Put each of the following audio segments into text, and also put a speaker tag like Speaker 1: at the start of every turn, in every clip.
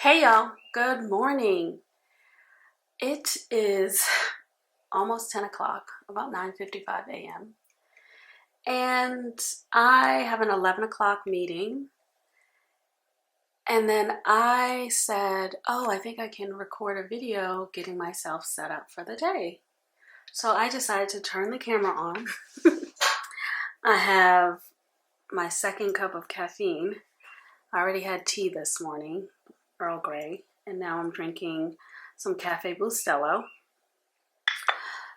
Speaker 1: Hey y'all, good morning. It is almost 10 o'clock, about 9:55 a.m. And I have an 11 o'clock meeting. And then I said, oh, I think I can record a video getting myself set up for the day. So I decided to turn the camera on. I have my second cup of caffeine. I already had tea this morning, Earl Grey, and now I'm drinking some Cafe Bustelo.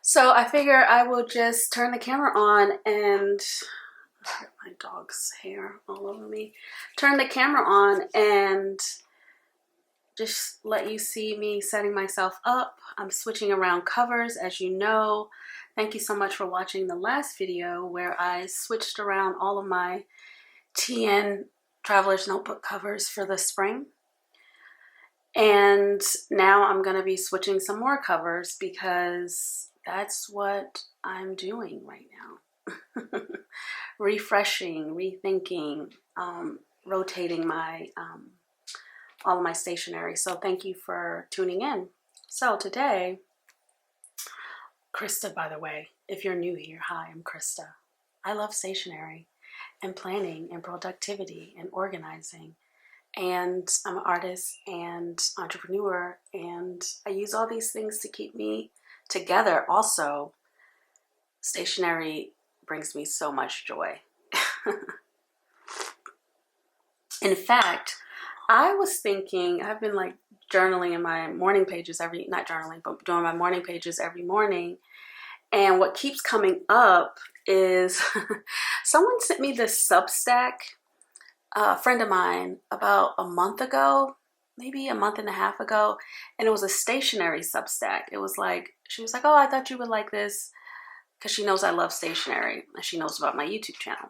Speaker 1: So I figure I will just turn the camera on and my dog's hair all over me. Turn the camera on and just let you see me setting myself up. I'm switching around covers, as you know. Thank you so much for watching the last video where I switched around all of my TN Traveler's Notebook covers for the spring. And now I'm going to be switching some more covers because that's what I'm doing right now. Refreshing, rethinking, rotating my all of my stationery. So thank you for tuning in. So today, Krista, by the way, if you're new here, hi, I'm Krista. I love stationery and planning and productivity and organizing. And I'm an artist and entrepreneur, and I use all these things to keep me together. Also, stationery brings me so much joy. In fact, I was thinking, I've been like journaling in my morning pages not journaling, but doing my morning pages every morning. And what keeps coming up is someone sent me this Substack, a friend of mine, about a month ago, maybe a month and a half ago. And it was a stationery Substack. It was like, she was like, oh, I thought you would like this, because she knows I love stationery and she knows about my YouTube channel.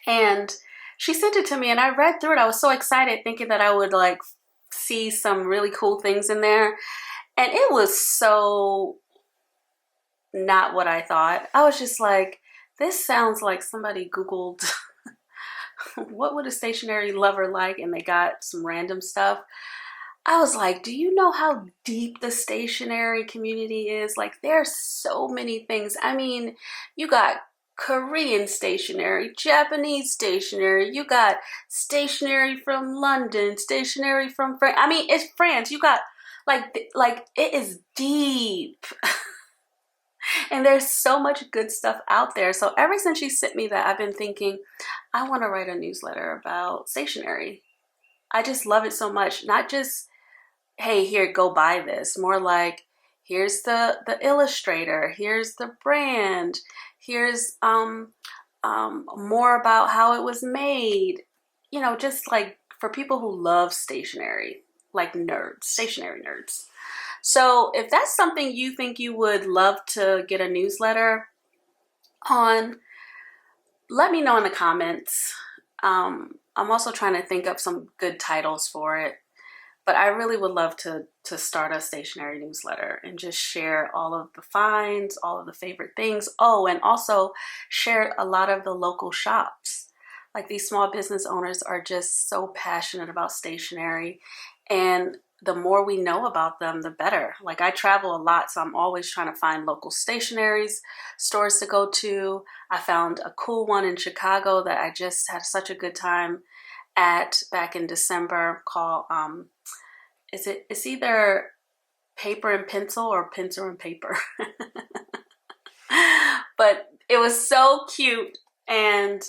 Speaker 1: And she sent it to me and I read through it. I was so excited thinking that I would like see some really cool things in there. And it was so not what I thought. I was just like, this sounds like somebody Googled what would a stationery lover like, and they got some random stuff. I was like, do you know how deep the stationery community is? Like, there's so many things. I mean, you got Korean stationery, Japanese stationery, you got stationery from London, stationery from France. I mean, it's France. You got like it is deep. And there's so much good stuff out there. So ever since she sent me that, I've been thinking, I want to write a newsletter about stationery. I just love it so much. Not just, hey, here, go buy this. More like, here's the illustrator, here's the brand, here's more about how it was made. You know, just like for people who love stationery, like nerds, stationery nerds. So if that's something you think you would love to get a newsletter on, let me know in the comments. I'm also trying to think up some good titles for it, but I really would love to start a stationery newsletter and just share all of the finds, all of the favorite things. Oh, and also share a lot of the local shops. Like, these small business owners are just so passionate about stationery, and the more we know about them, the better. Like, I travel a lot, so I'm always trying to find local stationery stores to go to. I found a cool one in Chicago that I just had such a good time at back in December called, it's either Paper and Pencil or Pencil and Paper. But it was so cute. And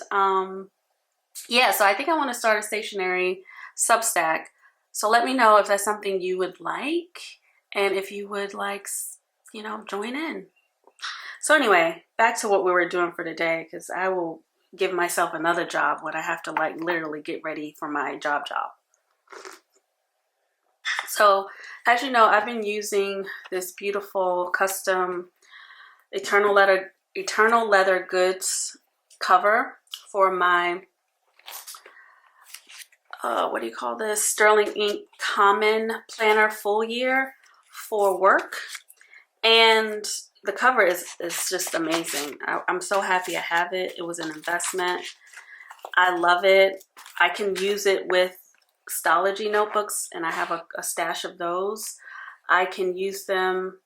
Speaker 1: yeah, so I think I want to start a stationery Substack. So let me know if that's something you would like, and if you would like, you know, join in. So anyway, back to what we were doing for today, because I will give myself another job when I have to like literally get ready for my job. So as you know, I've been using this beautiful custom Eternal Leather Goods cover for my what do you call this? Sterling Ink Common Planner Full Year for work. And the cover is just amazing. I'm so happy I have it. It was an investment. I love it. I can use it with Spology notebooks, and I have a stash of those. I can use them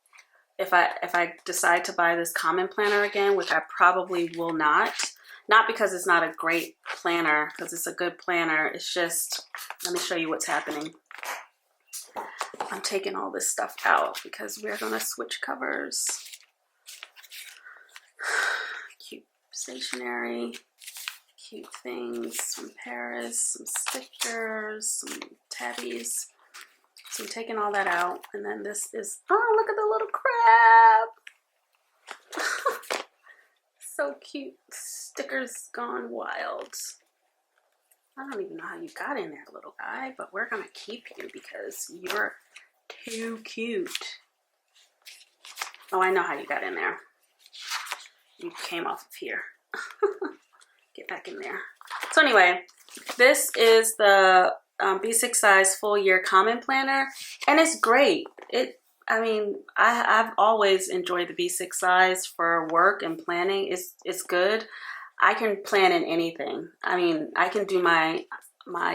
Speaker 1: if I decide to buy this common planner again, which I probably will not. Not because it's not a great planner, because it's a good planner. It's just, let me show you what's happening. I'm taking all this stuff out because we're gonna switch covers. Cute stationery, cute things from Paris, some stickers, some tabbies. So I'm taking all that out, and then this is, oh, look at the little crab. So cute. Stickers gone wild. I don't even know how you got in there, little guy, but we're gonna keep you because you're too cute. Oh, I know how you got in there. You came off of here. Get back in there. So anyway, this is the B6 size full year common planner, and it's great. I've always enjoyed the B6 size for work and planning. It's good. I can plan in anything. I mean, I can do my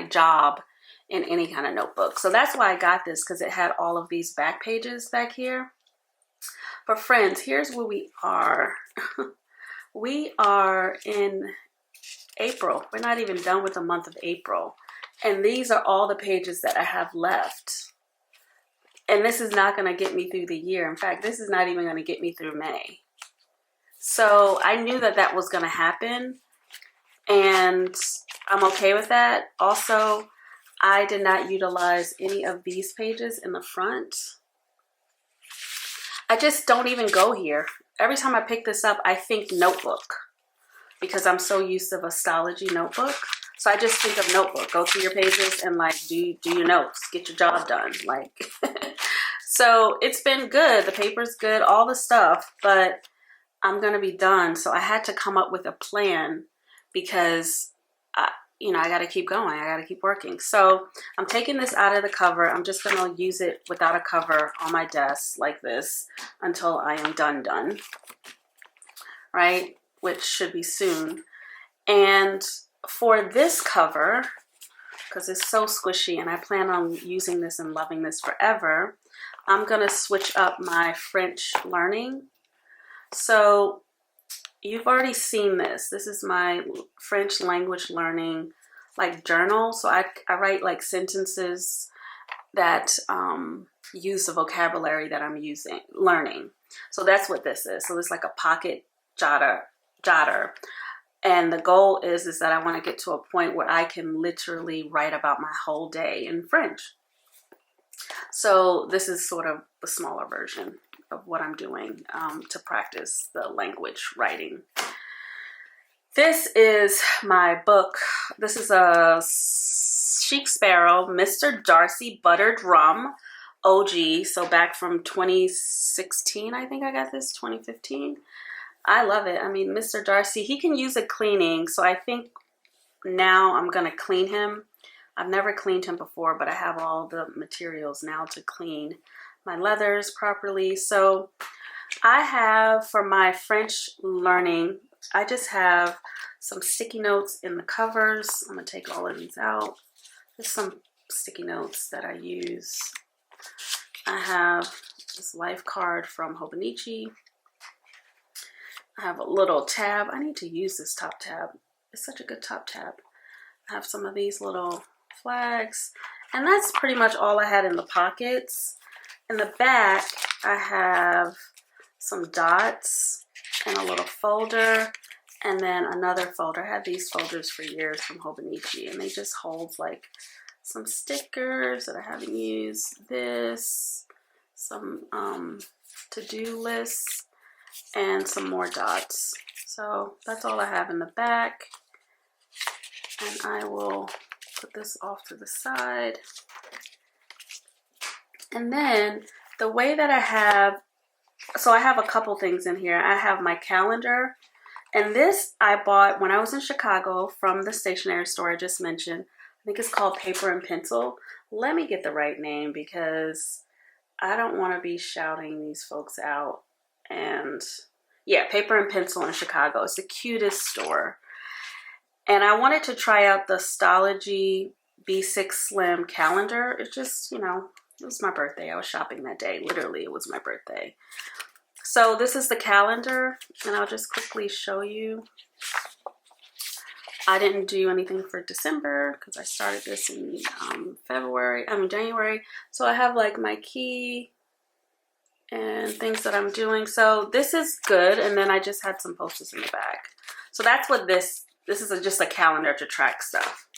Speaker 1: job in any kind of notebook. So that's why I got this, because it had all of these back pages back here. But friends, here's where we are. We are in April. We're not even done with the month of April. And these are all the pages that I have left. And this is not going to get me through the year. In fact, this is not even going to get me through May. So I knew that that was going to happen. And I'm okay with that. Also, I did not utilize any of these pages in the front. I just don't even go here. Every time I pick this up, I think notebook, because I'm so used to a Spology notebook. So I just think of notebook. Go through your pages and like do your notes. Get your job done. Like, so it's been good. The paper's good, all the stuff, but I'm going to be done. So I had to come up with a plan because I got to keep going. I got to keep working. So I'm taking this out of the cover. I'm just going to use it without a cover on my desk like this until I am done. Right? Which should be soon. And for this cover, because it's so squishy and I plan on using this and loving this forever, I'm going to switch up my French learning. So you've already seen this. This is my French language learning like journal. So I write like sentences that use the vocabulary that I'm learning. So that's what this is. So it's like a pocket jotter. And the goal is that I want to get to a point where I can literally write about my whole day in French. So this is sort of the smaller version of what I'm doing to practice the language writing. This is my book. This is a Chic Sparrow, Mr. Darcy Buttered Rum, OG. So back from 2016, I think I got this, 2015. I love it. I mean, Mr. Darcy, he can use a cleaning. So I think now I'm going to clean him. I've never cleaned him before, but I have all the materials now to clean my leathers properly. So I have, for my French learning, I just have some sticky notes in the covers. I'm going to take all of these out. There's some sticky notes that I use. I have this life card from Hobonichi. I have a little tab. I need to use this top tab. It's such a good top tab. I have some of these little flags. And that's pretty much all I had in the pockets. In the back, I have some dots and a little folder. And then another folder. I had these folders for years from Hobonichi. And they just hold like some stickers that I haven't used. This, some to-do lists, and some more dots. So that's all I have in the back. And I will put this off to the side. And then the way that I have, so I have a couple things in here. I have my calendar. And this I bought when I was in Chicago from the stationery store I just mentioned. I think it's called Paper and Pencil. Let me get the right name because I don't want to be shouting these folks out. And yeah, Paper and Pencil in Chicago. It's the cutest store. And I wanted to try out the Spology B6 Slim calendar. It's just, you know, it was my birthday. I was shopping that day. Literally, it was my birthday. So this is the calendar, and I'll just quickly show you. I didn't do anything for December because I started this in January. So I have like my key and things that I'm doing. So this is good. And then I just had some posters in the back. So that's what this is just a calendar to track stuff.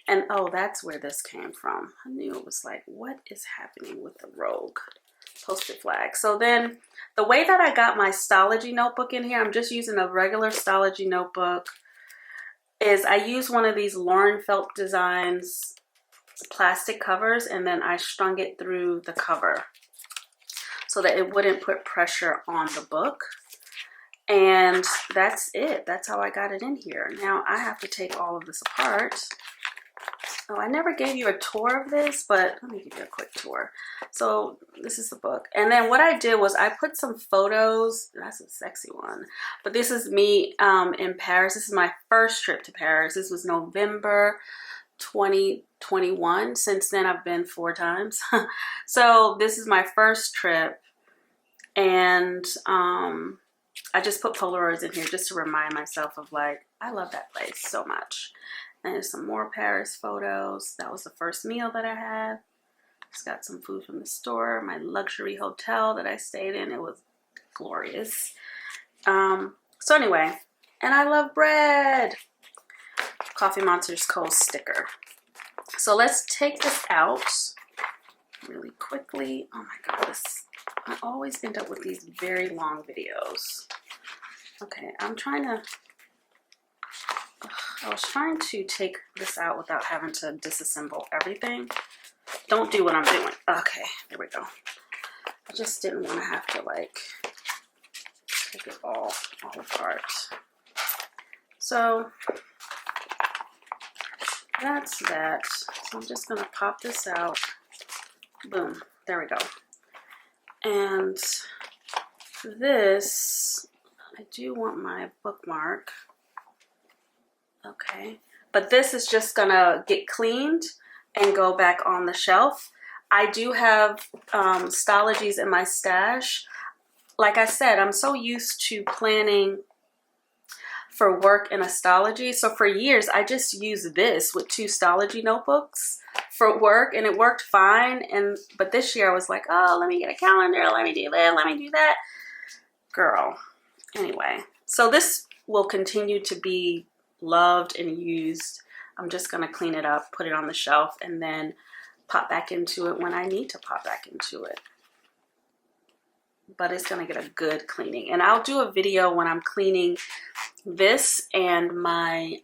Speaker 1: And oh, that's where this came from. I knew it was like, what is happening with the Rogue post-it flag? So then the way that I got my Spology notebook in here, I'm just using a regular Spology notebook, is I use one of these Lauren Felt Designs plastic covers, and then I strung it through the cover so that it wouldn't put pressure on the book. And that's it. That's how I got it in here. Now I have to take all of this apart. Oh, I never gave you a tour of this, but let me give you a quick tour. So this is the book. And then what I did was I put some photos. That's a sexy one. But this is me in Paris. This is my first trip to Paris. This was November 2021. Since then, I've been 4 times. So this is my first trip. And I just put Polaroids in here just to remind myself of, like, I love that place so much. And there's some more Paris photos. That was the first meal that I had. Just got some food from the store. My luxury hotel that I stayed in. It was glorious. So anyway, and I love bread. Coffee Monster's Coast sticker. So let's take this out really quickly. Oh my God, I always end up with these very long videos. Okay, I was trying to take this out without having to disassemble everything. Don't do what I'm doing. Okay, there we go. I just didn't want to have to, like, take it all apart. So that's that. So I'm just going to pop this out. Boom. There we go. And this, I do want my bookmark. Okay, but this is just gonna get cleaned and go back on the shelf. I do have Spologys in my stash. Like I said, I'm so used to planning for work in a Spology. So for years, I just used this with 2 Spology notebooks for work, and it worked fine. But this year I was like, oh, let me get a calendar. Let me do that. Let me do that. Girl. Anyway, so this will continue to be loved and used. I'm just going to clean it up, put it on the shelf, and then pop back into it when I need to pop back into it. But it's going to get a good cleaning. And I'll do a video when I'm cleaning this and my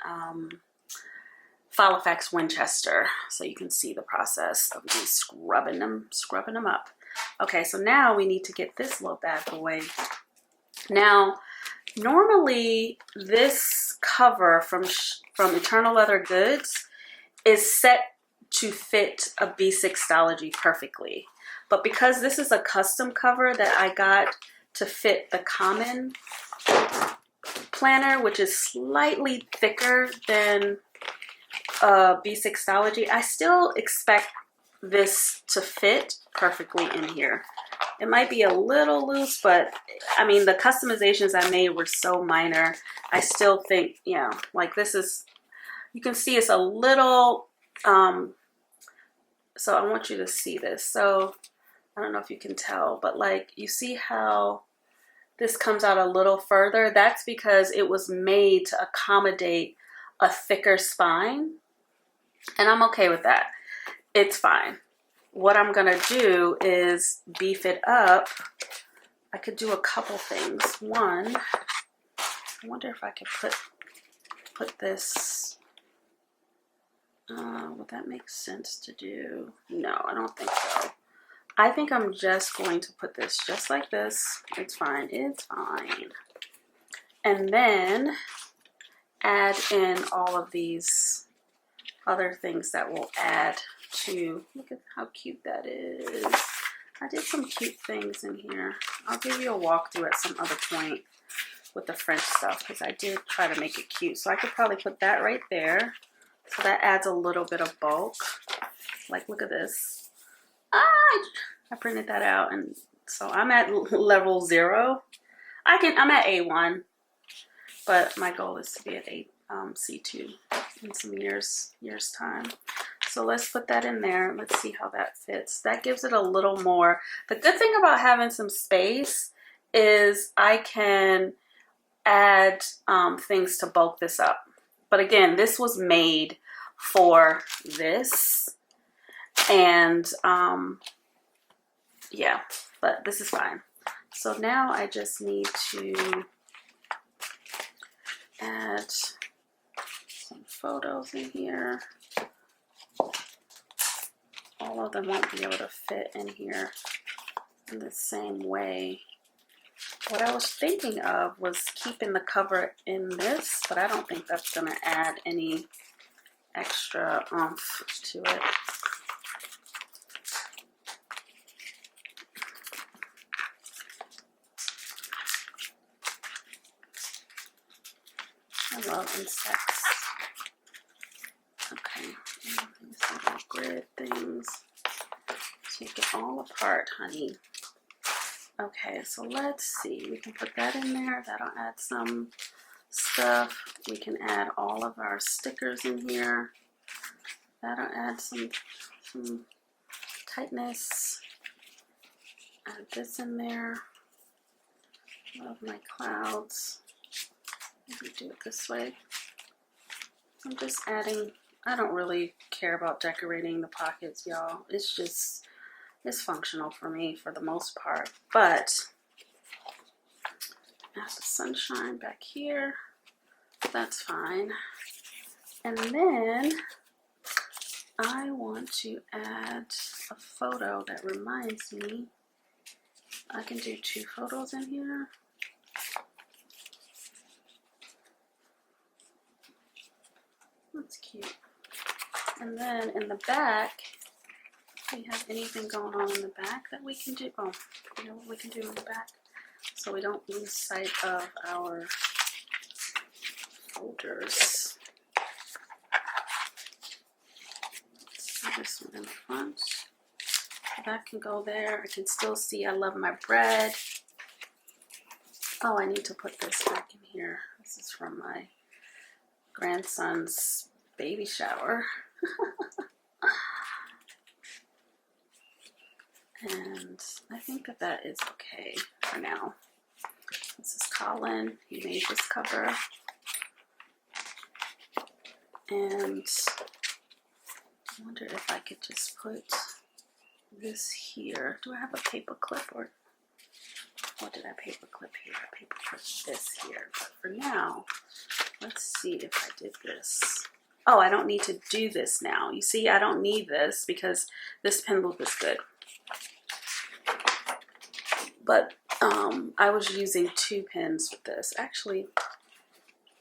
Speaker 1: Filofax Winchester, so you can see the process of me scrubbing them up. Okay, so now we need to get this little bad boy. Now, normally this cover from Eternal Leather Goods is set to fit a B6 Spology perfectly. But because this is a custom cover that I got to fit the common planner, which is slightly thicker than a B6 Spology, I still expect this to fit perfectly in here. It might be a little loose, but I mean, the customizations I made were so minor. I still think, you know, like this is, you can see it's a little, so I want you to see this. So I don't know if you can tell, but like you see how this comes out a little further? That's because it was made to accommodate a thicker spine. And I'm okay with that. It's fine. What I'm gonna do is beef it up. I could do a couple things. One, I wonder if I could put this, would that make sense to do? No, I don't think so. I think I'm just going to put this just like this. It's fine, it's fine. And then add in all of these other things that will add to, look at how cute that is. I did some cute things in here. I'll give you a walkthrough at some other point with the French stuff because I did try to make it cute. So I could probably put that right there. So that adds a little bit of bulk. Like, look at this. I printed that out, and so I'm at level 0. I'm at A1, but my goal is to be at C2 in some years time. So let's put that in there. Let's see how that fits. That gives it a little more. The good thing about having some space is I can add things to bulk this up. But again, this was made for this, and yeah, but this is fine. So now I just need to add some photos in here. All of them won't be able to fit in here in the same way. What I was thinking of was keeping the cover in this, but I don't think that's going to add any extra oomph to it. I love insects. Okay, these little grid things. Take it all apart, honey. Okay, so let's see. We can put that in there. That'll add some stuff. We can add all of our stickers in here. That'll add some tightness. Add this in there. Love my clouds. Maybe do it this way. I'm just adding. I don't really care about decorating the pockets, y'all. It's functional for me for the most part. But add the sunshine back here. That's fine. And then I want to add a photo that reminds me. I can do 2 photos in here. That's cute. And then in the back, do we have anything going on in the back that we can do? Oh, you know what we can do in the back? So we don't lose sight of our folders. Let's do this one in the front. That can go there. I can still see I love my bread. Oh, I need to put this back in here. This is from my grandson's baby shower. And I think that is okay for now. This is Colin. He made this cover. And I wonder if I could just put this here. Do I have a paper clip, or what did I paper clip here? I paper clip this here. But for now, let's see if I did this. Oh, I don't need to do this now. You see, I don't need this because this pen loop is good. But I was using 2 pens with this. Actually,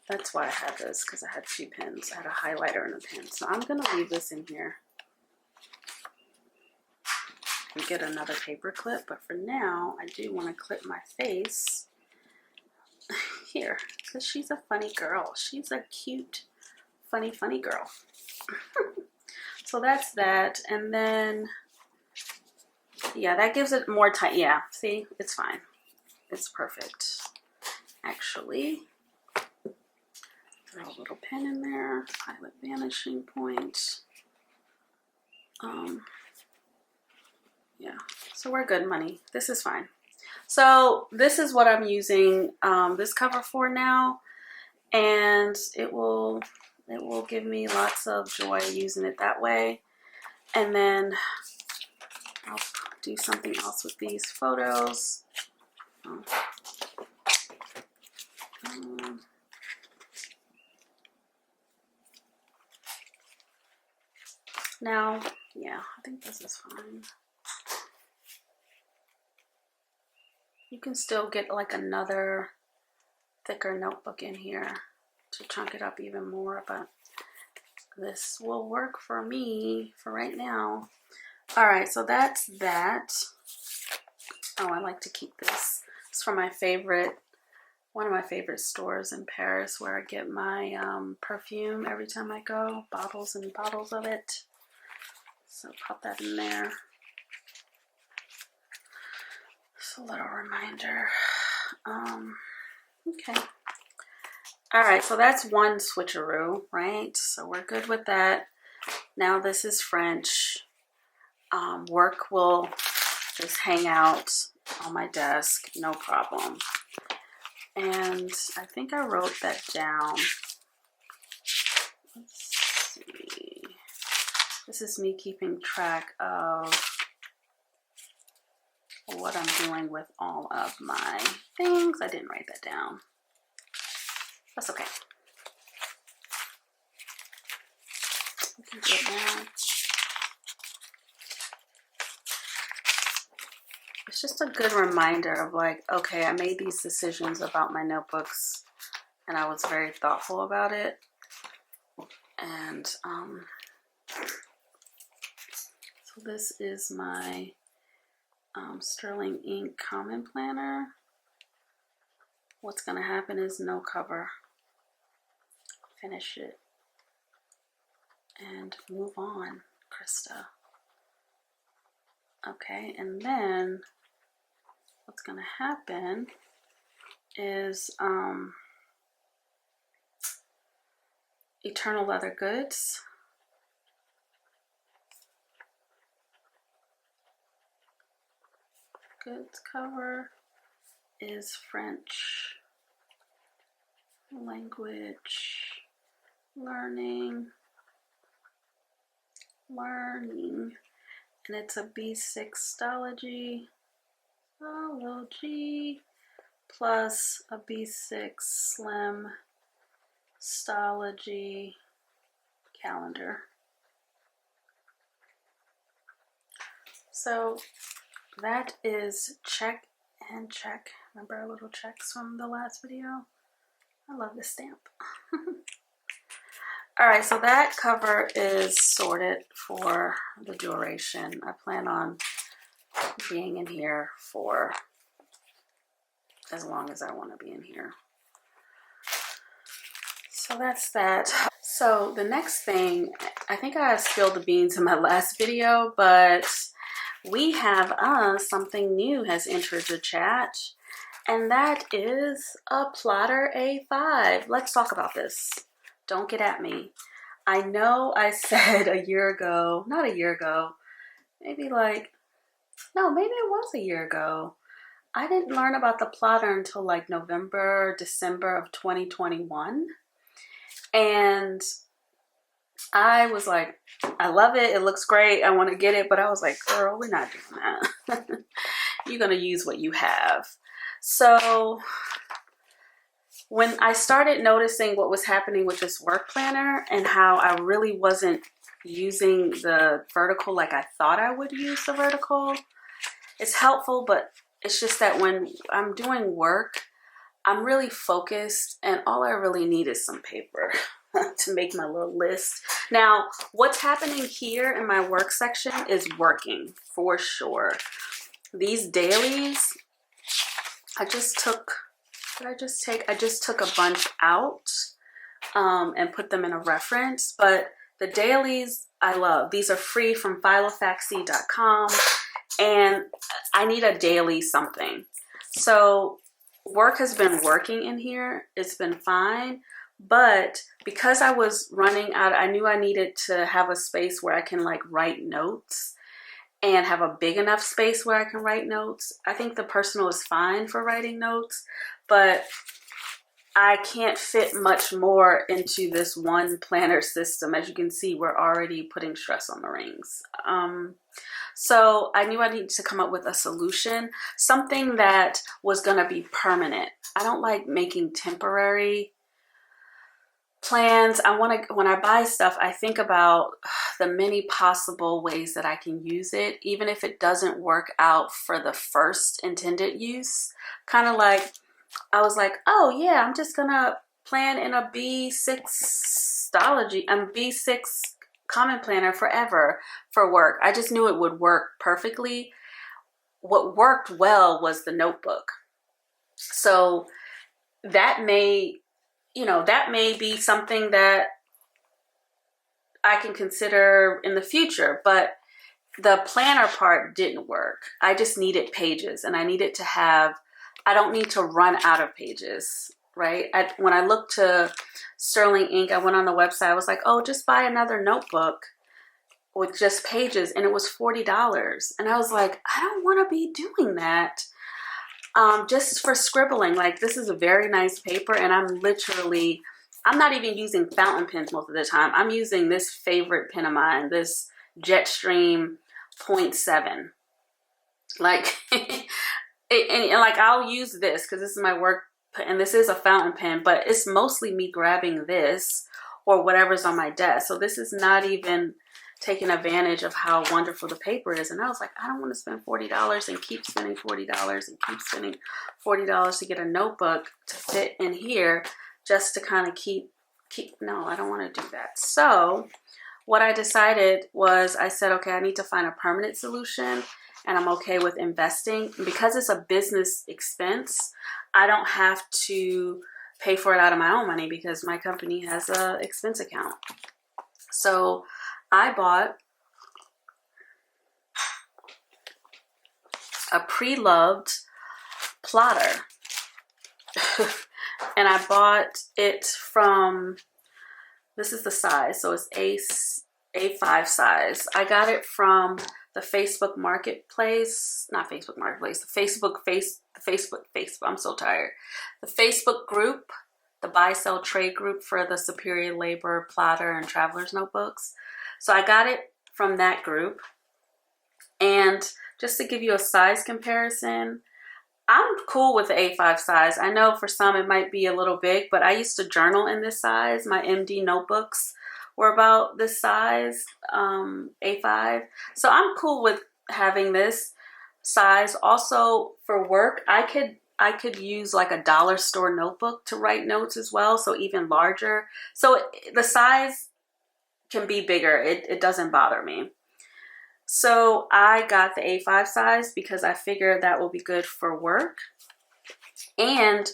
Speaker 1: that's why I had this, because I had 2 pens. I had a highlighter and a pen. So I'm going to leave this in here and get another paper clip. But for now, I do want to clip my face here, because she's a funny girl. She's a cute, funny girl. So that's that. And then, yeah, that gives it more tight. Yeah, see, it's fine. It's perfect, actually. Throw a little pen in there. Pilot vanishing point. Yeah, so we're good, money. This is fine. So this is what I'm using this cover for now, and it will give me lots of joy using it that way. And then I'll do something else with these photos. Now, yeah, I think this is fine. You can still get like another thicker notebook in here to chunk it up even more, but this will work for me for right now. All right, so that's that. Oh, I like to keep this. It's from my favorite one of my favorite stores in Paris where I get my perfume every time I go. Bottles and bottles of it. So pop that in there. Just a little reminder. Okay. All right, so that's one switcheroo, right? So we're good with that. Now this is French. Work will just hang out on my desk, no problem. And I think I wrote that down. Let's see. This is me keeping track of what I'm doing with all of my things. I didn't write that down. That's okay. We can do it now. It's just a good reminder of like, okay, I made these decisions about my notebooks and I was very thoughtful about it. And so this is my Sterling Ink Common Planner. What's going to happen is no cover. Finish it and move on, Krista. Okay, and then what's going to happen is Eternal Leather Goods. Goods cover is French language learning, and it's a B6 Spology plus a B6 Slim Spology calendar. So that is check and check. Remember our little checks from the last video? I love this stamp. All right, so that cover is sorted for the duration. I plan on being in here for as long as I want to be in here. So that's that. So the next thing, I think I spilled the beans in my last video, but we have something new has entered the chat, and that is a plotter A5. Let's talk about this. Don't get at me. I know I said a year ago, not a year ago, maybe it was a year ago. I didn't learn about the plotter until like November, December of 2021. And I was like, I love it. It looks great. I want to get it. But I was like, girl, we're not doing that. You're going to use what you have. So when I started noticing what was happening with this work planner and how I really wasn't using the vertical like I thought I would use the vertical, it's helpful, but it's just that when I'm doing work, I'm really focused and all I really need is some paper to make my little list. Now, what's happening here in my work section is working for sure. These dailies, I just took a bunch out and put them in a reference, but the dailies I love. These are free from filofaxy.com, and I need a daily something. So work has been working in here. It's been fine, but because I was running out, I knew I needed to have a space where I can like write notes and have a big enough space where I can write notes. I think the personal is fine for writing notes, but I can't fit much more into this one planner system. As you can see, we're already putting stress on the rings. So I knew I needed to come up with a solution, something that was going to be permanent. I don't like making temporary plans. When I buy stuff, I think about the many possible ways that I can use it, even if it doesn't work out for the first intended use. Kind of like, I was like, oh yeah, I'm just gonna plan in a B6 Spology, B6 Common Planner forever for work. I just knew it would work perfectly. What worked well was the notebook. So that may, that may be something that I can consider in the future, but the planner part didn't work. I just needed pages, and I needed to have, I don't need to run out of pages, right? When I looked to Sterling Ink, I went on the website. I was like, oh, just buy another notebook with just pages, and it was $40. And I was like, I don't want to be doing that just for scribbling. Like, this is a very nice paper, and I'm not even using fountain pens most of the time. I'm using this favorite pen of mine, this Jetstream 0.7. Like, and like, I'll use this because this is my work, and this is a fountain pen, but it's mostly me grabbing this or whatever's on my desk. So this is not even taking advantage of how wonderful the paper is. And I was like, I don't want to spend $40 and keep spending $40 and keep spending $40 to get a notebook to fit in here just to kind of keep, no, I don't want to do that. So what I decided was, I said, okay, I need to find a permanent solution, and I'm okay with investing. Because it's a business expense, I don't have to pay for it out of my own money because my company has a expense account. So I bought a pre-loved plotter. And I bought it from, this is the size, so it's A5 size. I got it from the Facebook Marketplace, not Facebook Marketplace, the Facebook, I'm so tired. The Facebook group, the buy, sell, trade group for the Superior Labor Plotter and Traveler's Notebooks. So I got it from that group. And just to give you a size comparison, I'm cool with the A5 size. I know for some it might be a little big, but I used to journal in this size. My MD notebooks were about this size, A5. So I'm cool with having this size. Also for work, I could use like a dollar store notebook to write notes as well, so even larger. So the size can be bigger. It doesn't bother me. So I got the A5 size because I figure that will be good for work. And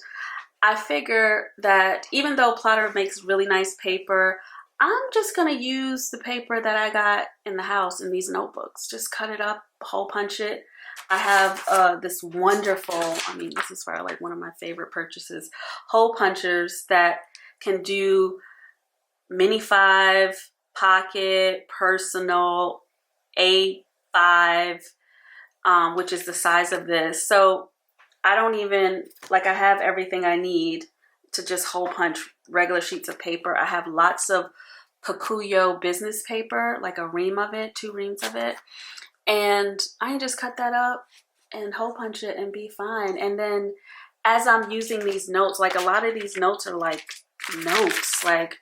Speaker 1: I figure that even though Plotter makes really nice paper, I'm just going to use the paper that I got in the house in these notebooks. Just cut it up, hole punch it. I have this wonderful, this is probably like one of my favorite purchases, hole punchers that can do mini 5, pocket, personal, A5, which is the size of this. So I don't even, like, I have everything I need to just hole punch regular sheets of paper. I have lots of Kikuyo business paper, like a ream of it, 2 reams of it. And I can just cut that up and hole punch it and be fine. And then as I'm using these notes, like a lot of these notes are like notes, like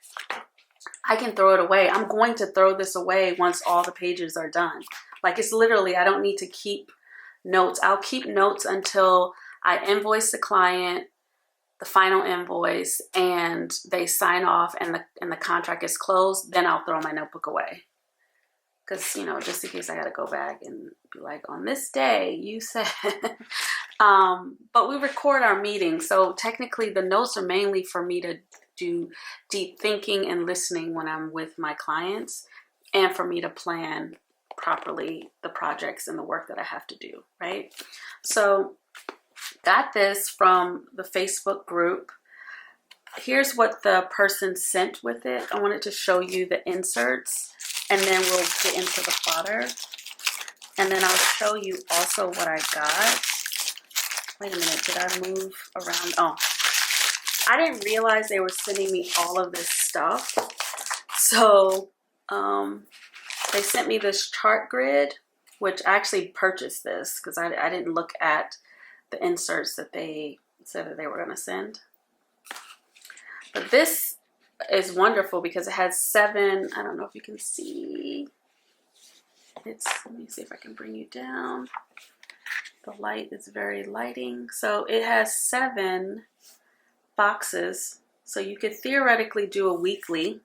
Speaker 1: I can throw it away. I'm going to throw this away once all the pages are done. Like, it's literally, I don't need to keep notes. I'll keep notes until I invoice the client, the final invoice, and they sign off and the contract is closed. Then I'll throw my notebook away. Because, just in case I got to go back and be like, on this day, you said. But we record our meetings. So technically the notes are mainly for me to do deep thinking and listening when I'm with my clients, and for me to plan properly the projects and the work that I have to do, right? So got this from the Facebook group. Here's what the person sent with it. I wanted to show you the inserts, and then we'll get into the plotter. And then I'll show you also what I got. Wait a minute, did I move around? Oh, I didn't realize they were sending me all of this stuff. So they sent me this chart grid, which I actually purchased this because I didn't look at the inserts that they said that they were going to send. But this is wonderful because it has 7, I don't know if you can see. Let me see if I can bring you down. The light is very lighting. So it has 7 boxes. So you could theoretically do a weekly.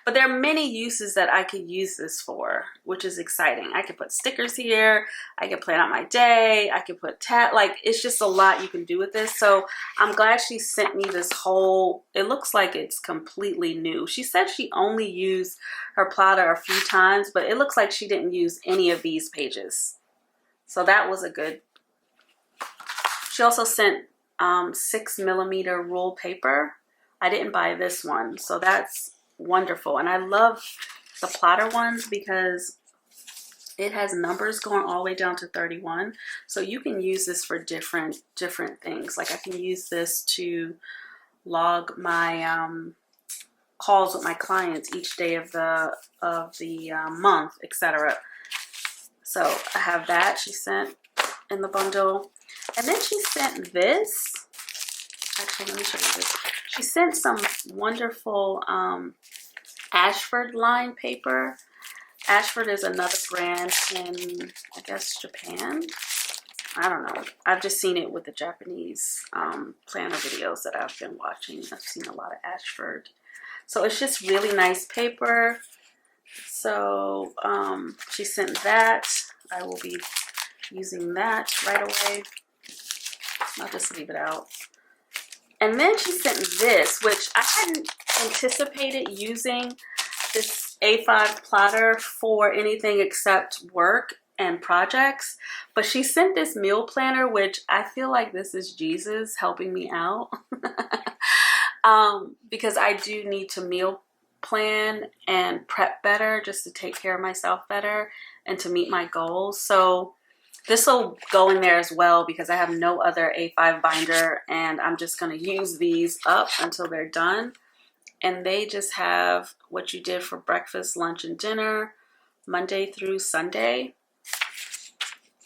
Speaker 1: But there are many uses that I could use this for, which is exciting. I could put stickers here. I could plan out my day. I could put like, it's just a lot you can do with this. So I'm glad she sent me this whole, it looks like it's completely new. She said she only used her plotter a few times, but it looks like she didn't use any of these pages. So that was a good. She also sent 6mm rule paper. I didn't buy this one, so that's wonderful. And I love the plotter ones because it has numbers going all the way down to 31. So you can use this for different things. Like I can use this to log my calls with my clients each day of the month, etc. So I have that she sent in the bundle. And then she sent this. Actually, let me show you this. She sent some wonderful Ashford line paper. Ashford is another brand in, I guess, Japan. I don't know. I've just seen it with the Japanese planner videos that I've been watching. I've seen a lot of Ashford. So it's just really nice paper. So she sent that. I will be using that right away. I'll just leave it out. And then she sent this, which I hadn't anticipated using this A5 plotter for anything except work and projects. But she sent this meal planner, which I feel like this is Jesus helping me out. Because I do need to meal plan and prep better just to take care of myself better and to meet my goals. So this will go in there as well because I have no other A5 binder and I'm just going to use these up until they're done. And they just have what you did for breakfast, lunch, and dinner, Monday through Sunday.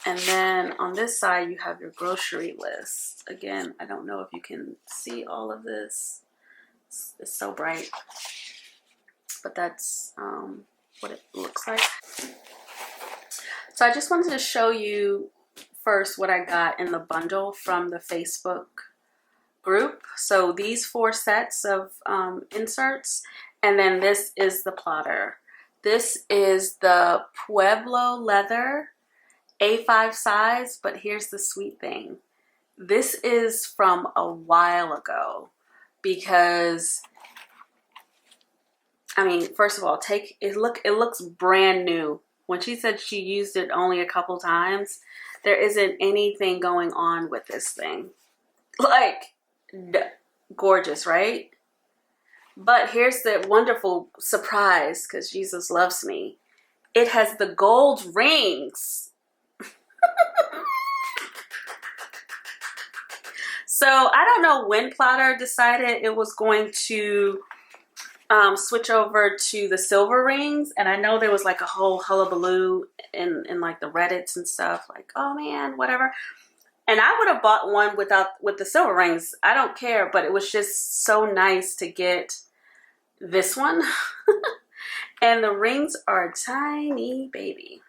Speaker 1: And then on this side, you have your grocery list. Again, I don't know if you can see all of this. It's so bright. But that's what it looks like. So I just wanted to show you first what I got in the bundle from the Facebook group. So these 4 sets of inserts, and then this is the plotter. This is the Pueblo leather A5 size, but here's the sweet thing. This is from a while ago because, I mean, first of all, it looks brand new. When she said she used it only a couple times, there isn't anything going on with this thing. Like, gorgeous, right? But here's the wonderful surprise, because Jesus loves me. It has the gold rings. So I don't know when Plotter decided it was going to switch over to the silver rings, and I know there was like a whole hullabaloo in like the Reddits and stuff, like, oh man, whatever. And I would have bought one with the silver rings. I don't care, but it was just so nice to get this one. And the rings are tiny, baby.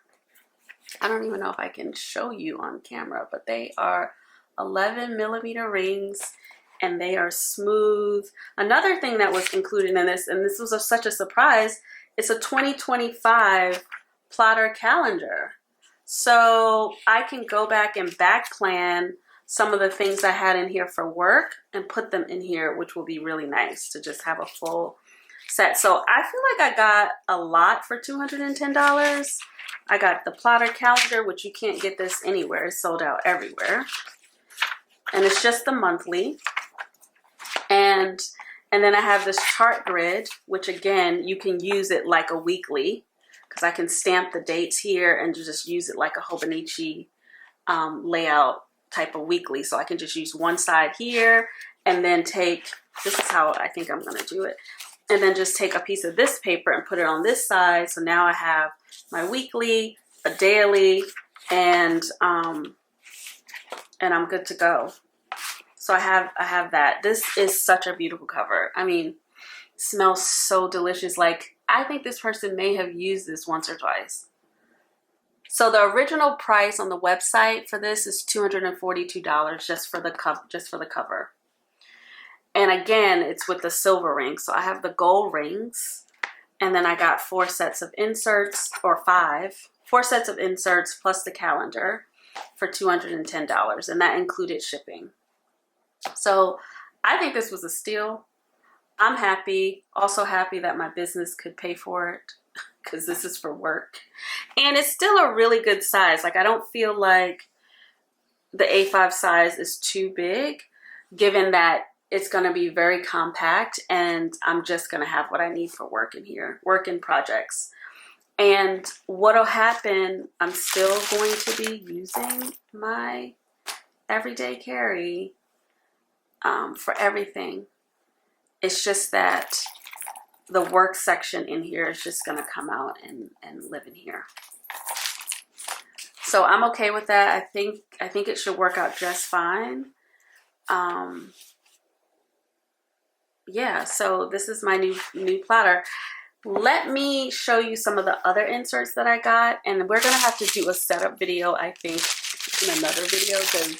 Speaker 1: I don't even know if I can show you on camera, but they are 11mm rings. And they are smooth. Another thing that was included in this, and this was such a surprise, it's a 2025 plotter calendar. So I can go back and back plan some of the things I had in here for work and put them in here, which will be really nice to just have a full set. So I feel like I got a lot for $210. I got the plotter calendar, which you can't get this anywhere. It's sold out everywhere. And it's just the monthly. And then I have this chart grid, which again, you can use it like a weekly, because I can stamp the dates here and just use it like a Hobonichi layout type of weekly. So I can just use one side here and then this is how I think I'm going to do it. And then just take a piece of this paper and put it on this side. So now I have my weekly, a daily, and I'm good to go. So I have that. This is such a beautiful cover. I mean, it smells so delicious. Like, I think this person may have used this once or twice. So the original price on the website for this is $242 just for the cover. And again, it's with the silver rings. So I have the gold rings. And then I got 4 sets of inserts, or 4 sets of inserts plus the calendar for $210, and that included shipping. So I think this was a steal. I'm happy, also happy that my business could pay for it because this is for work. And it's still a really good size. Like, I don't feel like the A5 size is too big, given that it's going to be very compact and I'm just going to have what I need for work in here, work in projects. And what'll happen, I'm still going to be using my everyday carry for everything. It's just that the work section in here is just going to come out and live in here. So I'm okay with that. I think it should work out just fine. Yeah, so this is my new platter. Let me show you some of the other inserts that I got, and we're gonna have to do a setup video, I think, in another video, because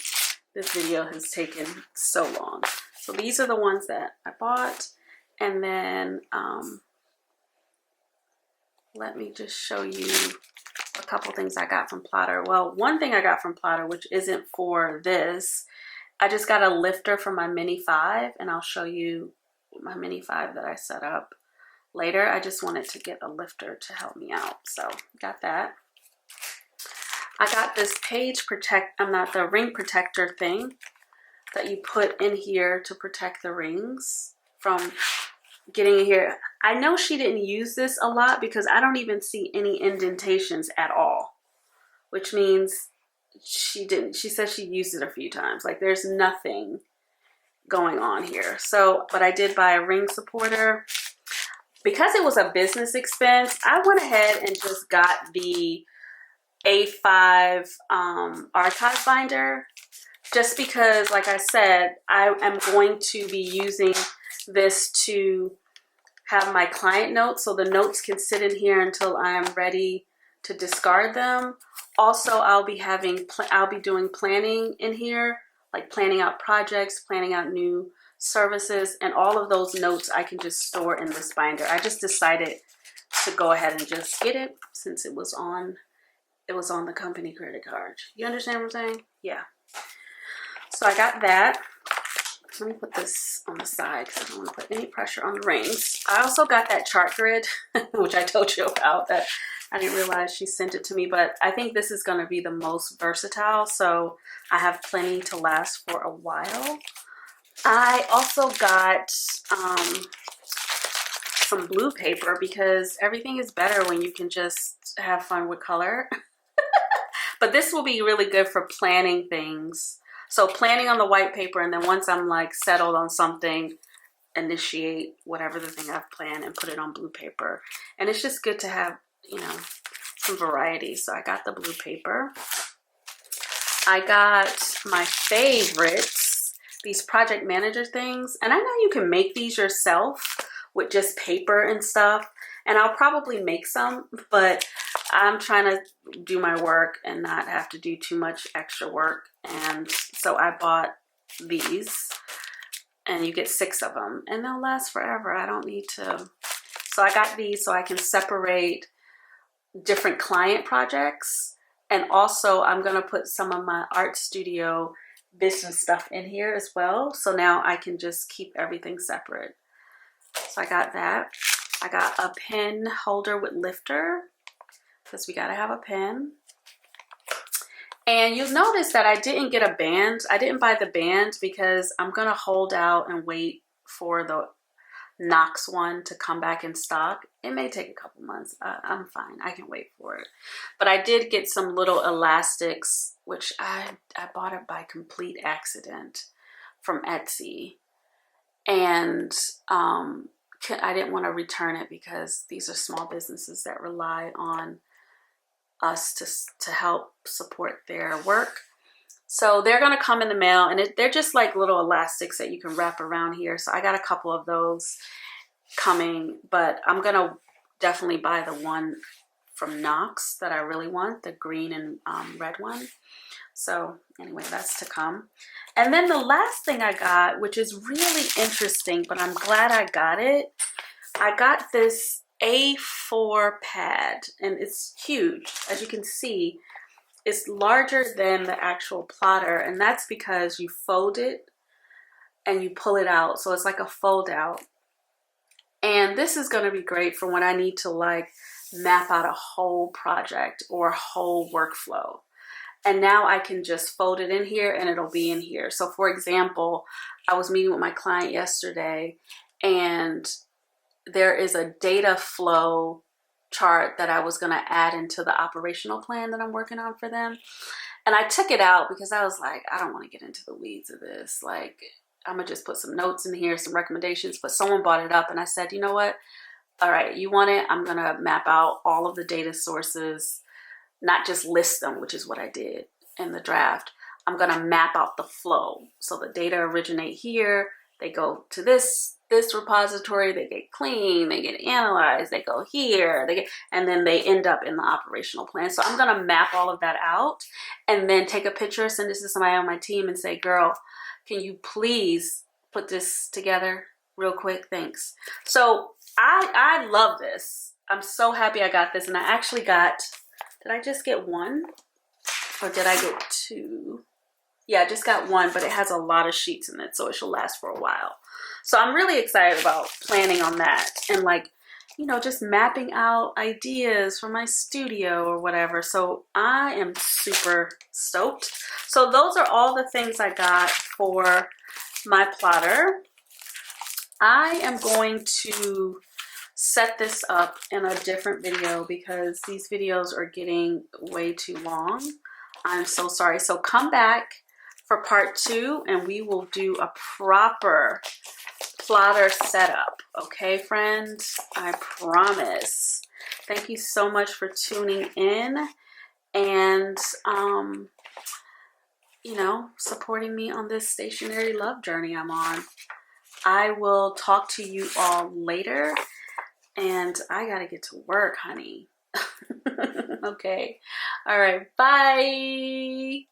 Speaker 1: this video has taken so long. So these are the ones that I bought, and then let me just show you a couple things I got from Platter. Well, one thing I got from Platter, which isn't for this, I just got a lifter for my Mini 5, and I'll show you my Mini 5 that I set up later. I just wanted to get a lifter to help me out, so got that. I got this the ring protector thing that you put in here to protect the rings from getting in here. I know she didn't use this a lot because I don't even see any indentations at all, which means she didn't. She said she used it a few times. Like, there's nothing going on here. So, but I did buy a ring supporter. Because it was a business expense, I went ahead and just got the A5 archive binder, just because, like I said, I am going to be using this to have my client notes, so the notes can sit in here until I'm ready to discard them. Also, I'll be doing planning in here, like planning out projects, planning out new services, and all of those notes I can just store in this binder. I just decided to go ahead and just get it since it was on the company credit card. You understand what I'm saying? Yeah. So I got that. Let me put this on the side because I don't want to put any pressure on the rings. I also got that chart grid, which I told you about, that I didn't realize she sent it to me, but I think this is going to be the most versatile, so I have plenty to last for a while. I also got some blue paper because everything is better when you can just have fun with color. But this will be really good for planning things. So planning on the white paper, and then once I'm like settled on something, initiate whatever the thing I've planned and put it on blue paper. And it's just good to have, you know, some variety. So I got the blue paper. I got my favorites, these project manager things. And I know you can make these yourself with just paper and stuff. And I'll probably make some, but I'm trying to do my work and not have to do too much extra work. And so I bought these, and you get 6 of them, and they'll last forever. I don't need to. So I got these so I can separate different client projects. And also I'm going to put some of my art studio business stuff in here as well. So now I can just keep everything separate. So I got that. I got a pen holder with lifter, because we got to have a pen. And you'll notice that I didn't get a band. I didn't buy the band because I'm going to hold out and wait for the Knox one to come back in stock. It may take a couple months. I'm fine. I can wait for it. But I did get some little elastics, which I bought it by complete accident from Etsy. And I didn't want to return it because these are small businesses that rely on us to help support their work. So they're going to come in the mail, and they're just like little elastics that you can wrap around here. So I got a couple of those coming, but I'm going to definitely buy the one from Knox that I really want, the green and red one. So anyway, that's to come. And then the last thing I got, which is really interesting, but I'm glad I got it. I got this A4 pad, and it's huge. As you can see, it's larger than the actual plotter, and that's because you fold it and you pull it out. So it's like a fold out. And this is going to be great for when I need to like map out a whole project or a whole workflow. And now I can just fold it in here and it'll be in here. So for example, I was meeting with my client yesterday, and there is a data flow chart that I was going to add into the operational plan that I'm working on for them. And I took it out because I was like, I don't want to get into the weeds of this. Like, I'm going to just put some notes in here, some recommendations. But someone brought it up and I said, you know what? All right, you want it? I'm going to map out all of the data sources, not just list them, which is what I did in the draft. I'm going to map out the flow. So the data originate here. They go to this repository, they get cleaned, they get analyzed, they go here, and then they end up in the operational plan. So I'm going to map all of that out and then take a picture, send this to somebody on my team and say, girl, can you please put this together real quick? Thanks. So I love this. I'm so happy I got this. And I actually got, did I just get one or did I get two? Yeah, I just got one, but it has a lot of sheets in it, so it should last for a while. So I'm really excited about planning on that and like, you know, just mapping out ideas for my studio or whatever. So I am super stoked. So those are all the things I got for my plotter. I am going to set this up in a different video because these videos are getting way too long. I'm so sorry. So come back for part 2 and we will do a proper plotter setup. Okay, friends? I promise. Thank you so much for tuning in and, you know, supporting me on this stationery love journey I'm on. I will talk to you all later and I gotta get to work, honey. Okay. All right. Bye.